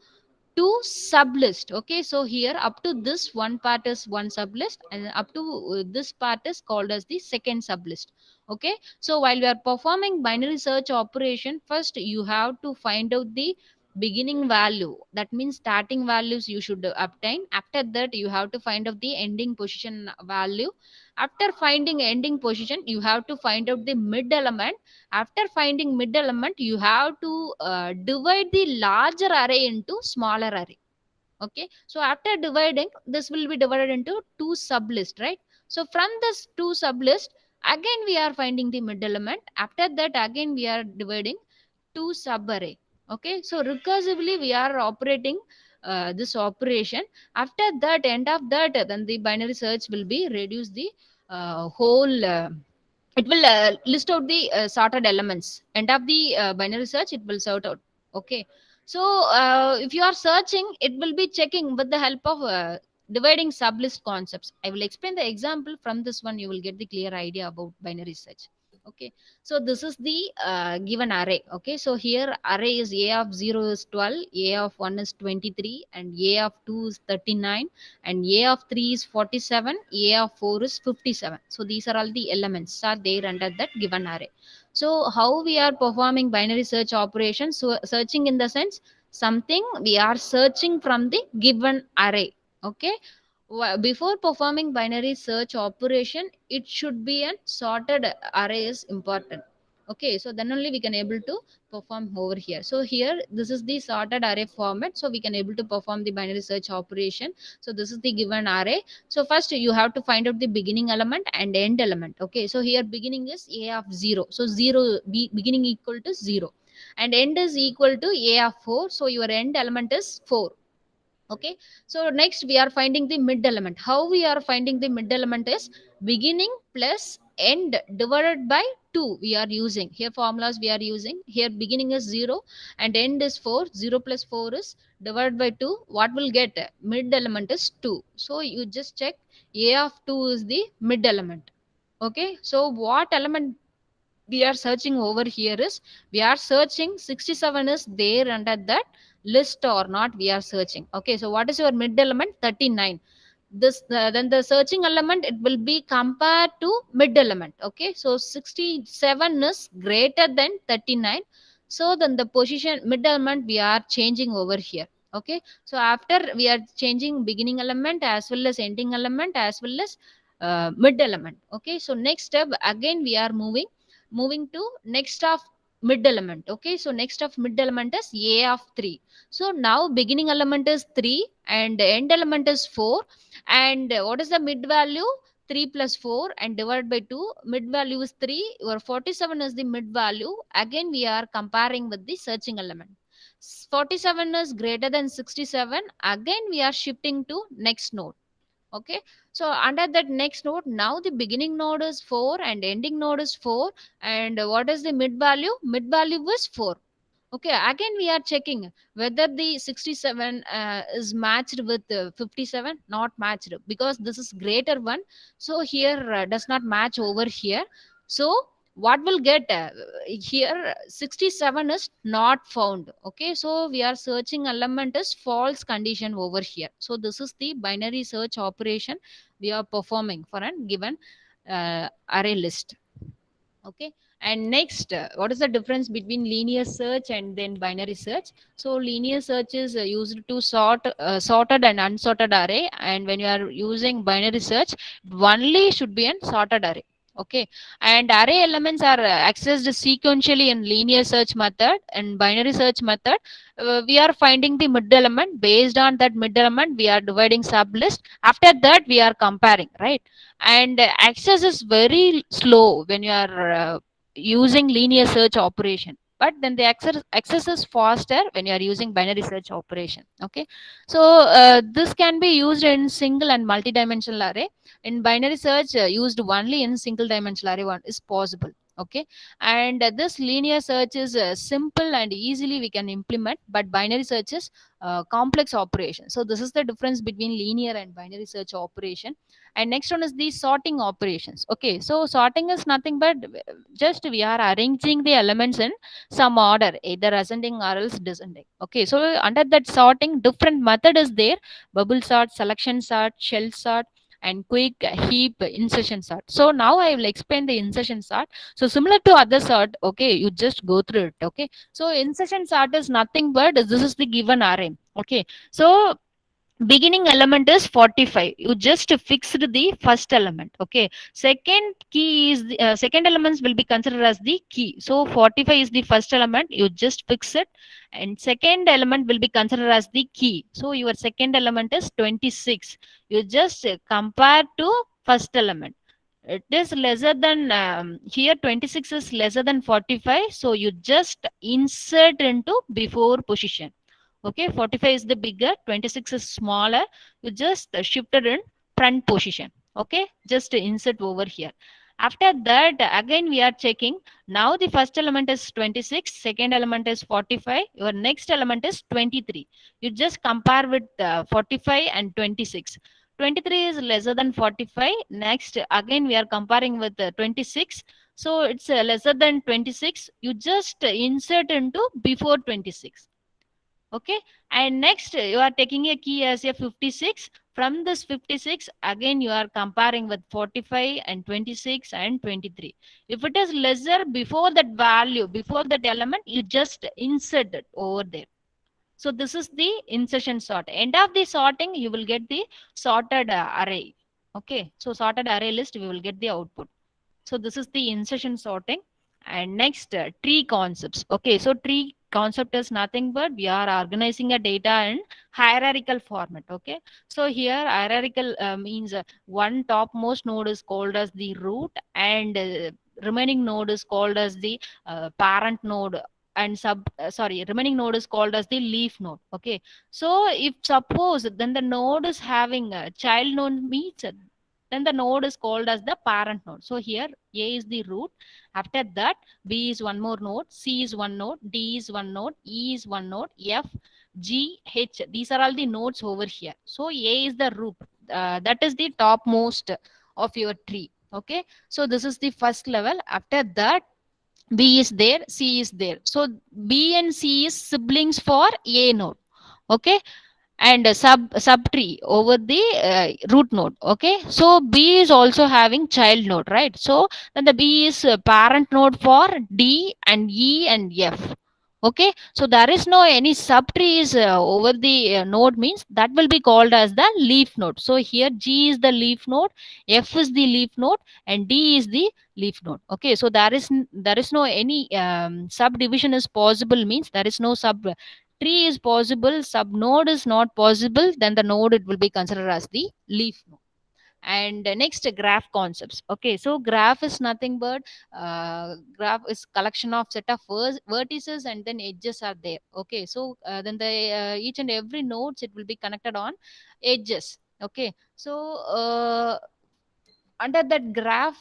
two sublist. Okay, so here up to this one part is one sublist, and up to this part is called as the second sublist. Okay, so while we are performing binary search operation, first you have to find out the beginning value, that means starting values you should obtain. After that you have to find out the ending position value. After finding ending position you have to find out the mid element. After finding mid element you have to divide the larger array into smaller array. Okay, so after dividing, this will be divided into two sublist, right? So from this two sublist, again we are finding the mid element. After that again we are dividing two subarray. Okay, so recursively we are operating this operation. After that, end of that, then the binary search will be reduce the whole it will list out the sorted elements. End of the binary search it will sort out. Okay, so if you are searching, it will be checking with the help of dividing sublist concepts. I will explain the example. From this one you will get the clear idea about binary search. Okay, so this is the given array. Okay, so here array is a of 0 is 12, a of 1 is 23, and a of 2 is 39, and a of 3 is 47, a of 4 is 57. So these are all the elements are there under that given array. So how we are performing binary search operations? So searching in the sense, something we are searching from the given array. Okay, before performing binary search operation, it should be a sorted array is important. Okay, so then only we can able to perform over here. So here this is the sorted array format, so we can able to perform the binary search operation. So this is the given array. So first you have to find out the beginning element and end element. Okay, so here beginning is a of 0, so 0 beginning equal to 0, and end is equal to a of 4, so your end element is 4. Okay, so next we are finding the mid element. How we are finding the mid element is beginning plus end divided by 2. We are using here formulas, we are using here beginning is 0 and end is 4. 0 plus 4 is divided by 2. What will get? Mid element is 2, so you just check a of 2 is the mid element. Okay, so what element we are searching over here is, we are searching 67 is there under that list or not, we are searching. Okay, so what is your mid element? 39. This then the searching element it will be compared to mid element. Okay, so 67 is greater than 39, so then the position mid element we are changing over here. Okay, so after we are changing beginning element as well as ending element as well as mid element. Okay, so next step again we are moving to next of mid element. Okay, so next of mid element is a of 3. So now beginning element is 3 and end element is 4, and what is the mid value? 3 plus 4 and divided by 2, mid value is 3, your 47 is the mid value. Again we are comparing with the searching element. 47 is greater than 67, again we are shifting to next node. Okay, so under that next node, now the beginning node is 4 and ending node is 4, and what is the mid value? Mid value is 4. Okay, again we are checking whether the 67 is matched with 57. Not matched, because this is greater one, so here does not match over here. So what will get? Here 67 is not found. Okay, so we are searching element is false condition over here. So this is the binary search operation we are performing for a given array list. Okay, and next, what is the difference between linear search and then binary search? So linear search is used to sort sorted and unsorted array, and when you are using binary search, only should be a sorted array. Okay, and array elements are accessed sequentially in linear search method and binary search method. We are finding the mid element. Based on that mid element, we are dividing sublist. After that, we are comparing, right? And access is very slow when you are using linear search operation, but then the access is faster when you are using binary search operation. Okay, so this can be used in single and multi-dimensional array. In binary search, used only in single dimensional array one is possible. Okay, and this linear search is simple and easily we can implement, but binary search is complex operation. So this is the difference between linear and binary search operation. And next one is the sorting operations. Okay, so sorting is nothing but just we are arranging the elements in some order, either ascending or else descending. Okay, so under that sorting, different method is there: bubble sort, selection sort, shell sort, and quick heap insertion sort. So now I will explain the insertion sort. So similar to other sort, okay, you just go through it. Okay, so insertion sort is nothing but this is the given array. Okay, so beginning element is 45, you just fixed the first element. Okay, second key is the second elements will be considered as the key. So 45 is the first element, you just fix it, and second element will be considered as the key. So your second element is 26, you just compare to first element. It is lesser than here 26 is lesser than 45, so you just insert into before position. Okay, 45 is the bigger, 26 is smaller, you just shifted in front position. Okay, just insert over here. After that, again we are checking. Now the first element is 26, second element is 45, your next element is 23. You just compare with 45 and 26. 23 is lesser than 45. Next, again we are comparing with 26. So it's lesser than 26. You just insert into before 26. Okay, and next you are taking a key as a 56. From this 56, again you are comparing with 45 and 26 and 23. If it is lesser before that value, before that element, you just insert it over there. So this is the insertion sort. End of the sorting, you will get the sorted array. Okay, so sorted array list, we will get the output. So this is the insertion sorting. And next, tree concepts. Okay, so tree concept is nothing but we are organizing a data in hierarchical format. Okay, so here hierarchical means one topmost node is called as the root, and remaining node is called as the parent node, and remaining node is called as the leaf node. Okay, so if suppose then the node is having a child node means, then the node is called as the parent node. So here A is the root. After that, B is one more node, C is one node, D is one node, E is one node, F, G, H. These are all the nodes over here. So A is the root. That is the topmost of your tree. Okay. So this is the first level. After that, B is there, C is there. So B and C is siblings for A node. Okay, and a subtree over the root node. Okay, so B is also having child node, right? So then the B is parent node for D and E and F. Okay, so there is no any subtrees over the node, means that will be called as the leaf node. So here G is the leaf node, F is the leaf node, and D is the leaf node. Okay, so there is no any subdivision is possible, means there is no sub tree is possible, sub node is not possible, then the node it will be considered as the leaf node. And next, graph concepts. Okay, so graph is nothing but graph is collection of set of vertices and then edges are there. Okay, so then the each and every nodes it will be connected on edges. Okay, so under that graph,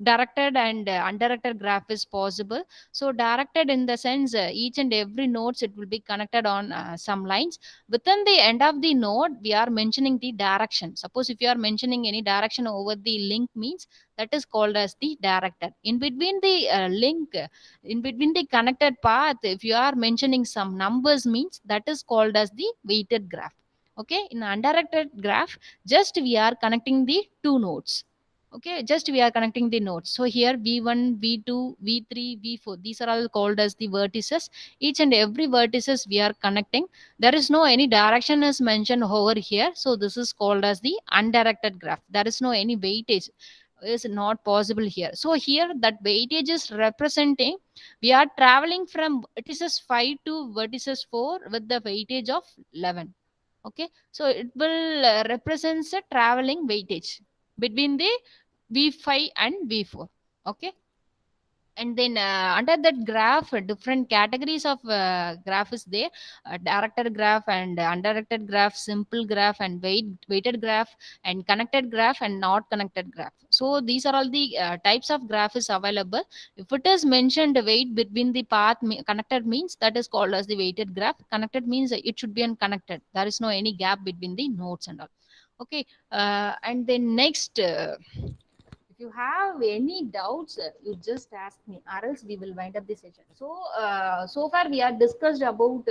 directed and undirected graph is possible. So directed in the sense, each and every nodes it will be connected on some lines. Within the end of the node, we are mentioning the direction. Suppose if you are mentioning any direction over the link, means that is called as the directed. In between the link, in between the connected path, if you are mentioning some numbers, means that is called as the weighted graph. Okay, in undirected graph, just we are connecting the two nodes. Okay, just we are connecting the nodes. So here v1, v2, v3, v4, these are all called as the vertices. Each and every vertices we are connecting. There is no any direction is mentioned over here, so this is called as the undirected graph. There is no any weightage. is not possible here. So here that weightage is representing we are traveling from vertices 5 to vertices 4 with the weightage of 11. Okay, so it will represents a traveling weightage between the v5 and v4. Okay, and then under that graph different categories of graph is there: directed graph and undirected graph, simple graph and weighted graph, and connected graph and not connected graph. So these are all the types of graph is available. If it is mentioned weight between the path, connected means that is called as the weighted graph. Connected means it should be unconnected, there is no any gap between the nodes and all. Okay, and then next, if you have any doubts, you just ask me, or else we will wind up the session. So, so far we are discussed about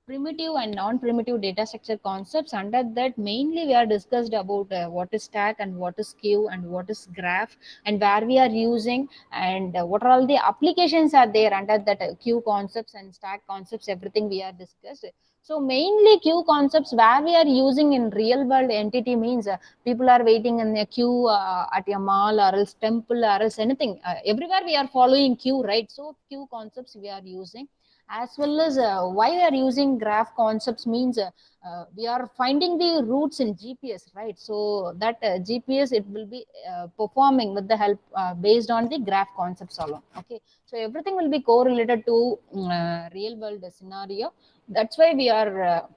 primitive and non-primitive data structure concepts. Under that, mainly we are discussed about what is stack and what is queue and what is graph and where we are using, and what are all the applications are there under that queue concepts and stack concepts. Everything we are discussed. So mainly queue concepts where we are using in real world entity means people are waiting in a queue at a mall or else temple or else anything. Everywhere we are following queue, right? So queue concepts we are using, as well as why we are using graph concepts means we are finding the routes in GPS, right? So that GPS it will be performing with the help based on the graph concepts alone. Okay, so everything will be correlated to real world scenario. That's why we are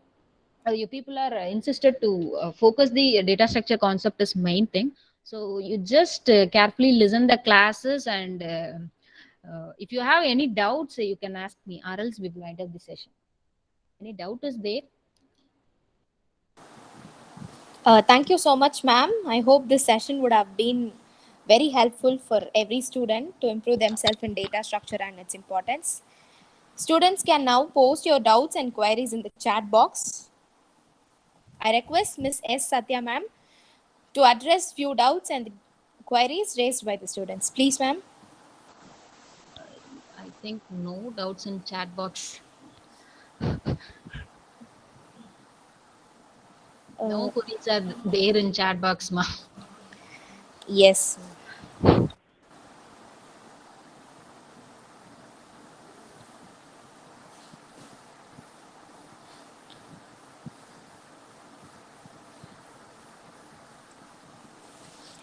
you people are insisted to focus the data structure concept is main thing. So you just carefully listen the classes, and if you have any doubts, you can ask me, or else we will wind up the session. Any doubt is there? Thank you so much, ma'am. I hope this session would have been very helpful for every student to improve themselves in data structure and its importance. Students can now post your doubts and queries in the chat box. I request Ms.S.Sathya ma'am to address few doubts and queries raised by the students. Please, ma'am. I think no doubts in chat box. No Uh, queries are there in chat box, ma. yes.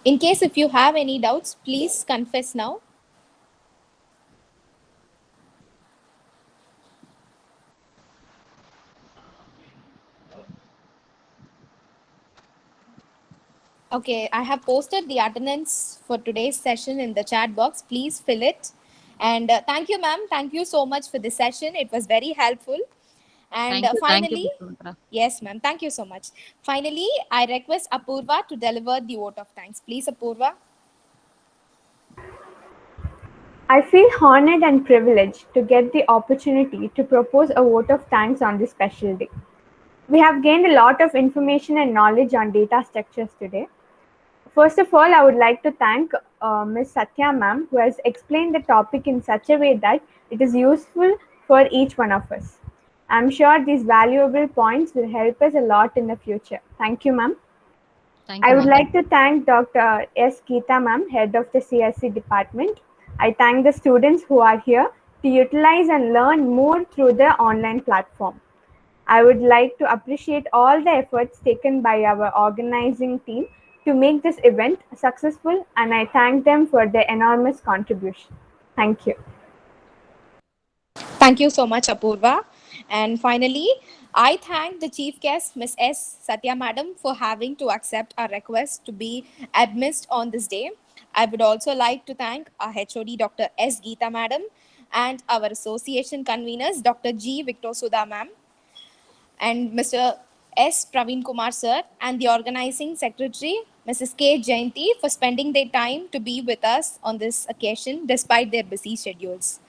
In case if you have any doubts, please confess now. Okay, I have posted the attendance for today's session in the chat box. Please fill it. And thank you, ma'am. Thank you so much for the session. It was very helpful. And Thank you, finally, Pushpamitra. yes, ma'am. Thank you so much. Finally, I request Apoorva to deliver the vote of thanks. Please, Apoorva. I feel honored and privileged to get the opportunity to propose a vote of thanks on this special day. We have gained a lot of information and knowledge on data structures today. First of all, I would like to thank Ms. Sathya ma'am, who has explained the topic in such a way that it is useful for each one of us. I'm sure these valuable points will help us a lot in the future. Thank you, ma'am. Thank you, I would ma'am. like to thank Dr. S. Geetha ma'am, head of the CSE department. I thank the students who are here to utilize and learn more through the online platform. I would like to appreciate all the efforts taken by our organizing team to make this event successful, and I thank them for their enormous contribution. Thank you. Thank you so much, Apoorva. And finally, I thank the chief guest, Ms. S. Sathya Madam, for having to accept our request to be admitted on this day. I would also like to thank our HOD, Dr. S. Geetha Madam, and our association conveners, Dr. G. Victor Sudha Ma'am, and Mr. S. Praveen Kumar sir, and the organizing secretary, Mrs. K. Jayanti, for spending their time to be with us on this occasion despite their busy schedules.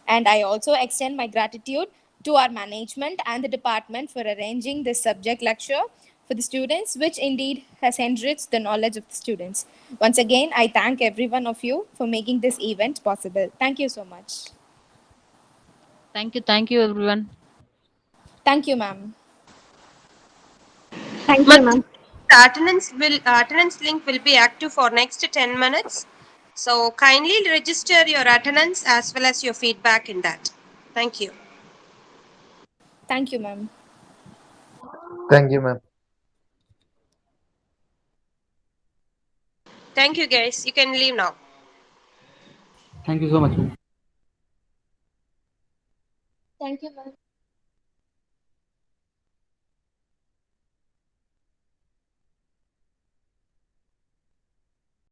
And I also extend my gratitude to our management and the department for arranging this subject lecture for the students, which indeed has enriched the knowledge of the students. Once again, I thank every one of you for making this event possible. Thank you so much. Thank you, everyone. Thank you, ma'am. Thank you, Much, ma'am. The attendance link will be active for next 10 minutes. So kindly register your attendance as well as your feedback in that. Thank you. Thank you, ma'am. Thank you, ma'am. Thank you guys. You can leave now. Thank you so much. Thank you, ma'am.